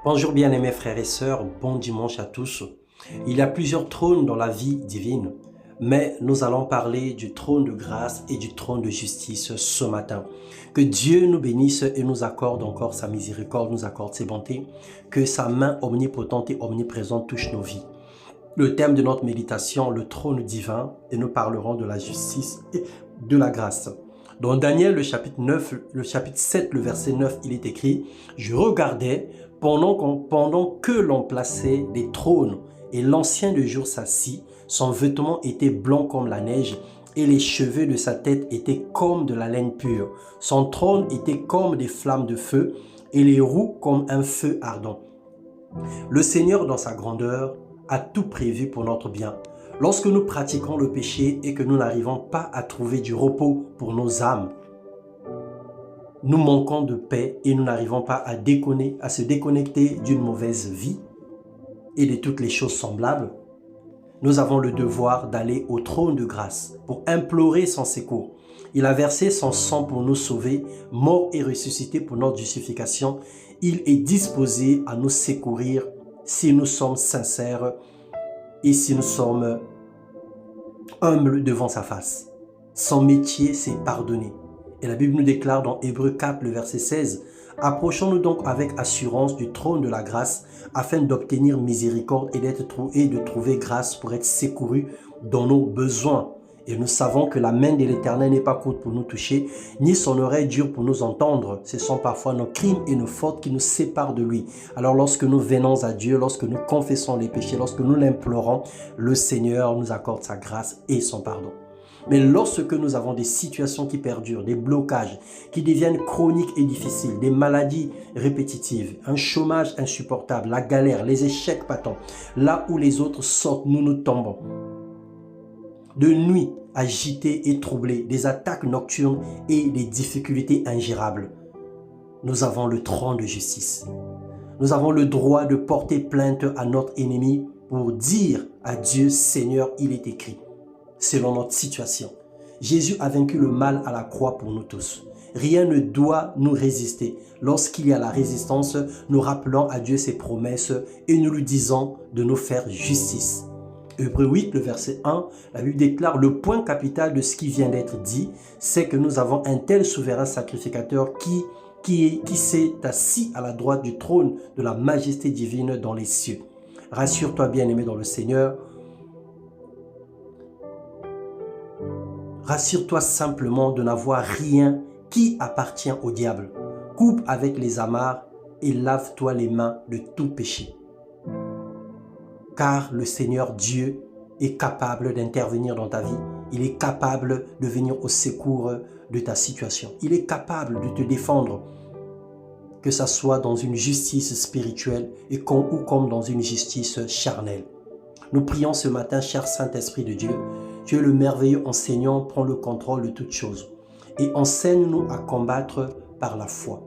Bonjour bien-aimés frères et sœurs, bon dimanche à tous. Il y a plusieurs trônes dans la vie divine, mais nous allons parler du trône de grâce et du trône de justice ce matin. Que Dieu nous bénisse et nous accorde encore sa miséricorde, nous accorde ses bontés, que sa main omnipotente et omniprésente touche nos vies. Le thème de notre méditation, le trône divin, et nous parlerons de la justice et de la grâce. Dans Daniel, le chapitre 7, le verset 9, il est écrit « Je regardais pendant que l'on plaçait des trônes et l'ancien de jour s'assit, son vêtement était blanc comme la neige et les cheveux de sa tête étaient comme de la laine pure. Son trône était comme des flammes de feu et les roues comme un feu ardent. Le Seigneur, dans sa grandeur, a tout prévu pour notre bien. Lorsque nous pratiquons le péché et que nous n'arrivons pas à trouver du repos pour nos âmes, nous manquons de paix et nous n'arrivons pas à se déconnecter d'une mauvaise vie et de toutes les choses semblables, nous avons le devoir d'aller au trône de grâce pour implorer son secours. Il a versé son sang pour nous sauver, mort et ressuscité pour notre justification. Il est disposé à nous secourir si nous sommes sincères et si nous sommes humbles devant sa face. Son métier, c'est pardonner. Et la Bible nous déclare dans Hébreux 4, le verset 16, « Approchons-nous donc avec assurance du trône de la grâce afin d'obtenir miséricorde et de trouver grâce pour être secourus dans nos besoins. » Et nous savons que la main de l'Éternel n'est pas courte pour nous toucher, ni son oreille dure pour nous entendre. Ce sont parfois nos crimes et nos fautes qui nous séparent de lui. Alors lorsque nous venons à Dieu, lorsque nous confessons les péchés, lorsque nous l'implorons, le Seigneur nous accorde sa grâce et son pardon. Mais lorsque nous avons des situations qui perdurent, des blocages qui deviennent chroniques et difficiles, des maladies répétitives, un chômage insupportable, la galère, les échecs patents, là où les autres sortent, nous nous tombons. De nuit agitée et troublée, des attaques nocturnes et des difficultés ingérables. Nous avons le trône de justice. Nous avons le droit de porter plainte à notre ennemi pour dire à Dieu, Seigneur, il est écrit, selon notre situation. Jésus a vaincu le mal à la croix pour nous tous. Rien ne doit nous résister. Lorsqu'il y a la résistance, nous rappelons à Dieu ses promesses et nous lui disons de nous faire justice. Hébreux 8, le verset 1, la Bible déclare le point capital de ce qui vient d'être dit, c'est que nous avons un tel souverain sacrificateur qui s'est assis à la droite du trône de la majesté divine dans les cieux. Rassure-toi bien-aimé dans le Seigneur. Rassure-toi simplement de n'avoir rien qui appartient au diable. Coupe avec les amarres et lave-toi les mains de tout péché. Car le Seigneur Dieu est capable d'intervenir dans ta vie. Il est capable de venir au secours de ta situation. Il est capable de te défendre, que ce soit dans une justice spirituelle ou comme dans une justice charnelle. Nous prions ce matin, cher Saint-Esprit de Dieu. Tu es le merveilleux enseignant, prends le contrôle de toutes choses. Et enseigne-nous à combattre par la foi.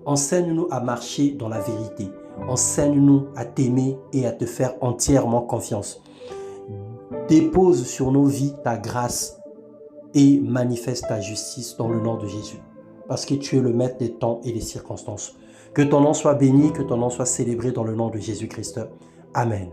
Enseigne-nous à marcher dans la vérité. Enseigne-nous à t'aimer et à te faire entièrement confiance. Dépose sur nos vies ta grâce et manifeste ta justice dans le nom de Jésus. Parce que tu es le maître des temps et des circonstances. Que ton nom soit béni, que ton nom soit célébré dans le nom de Jésus-Christ. Amen.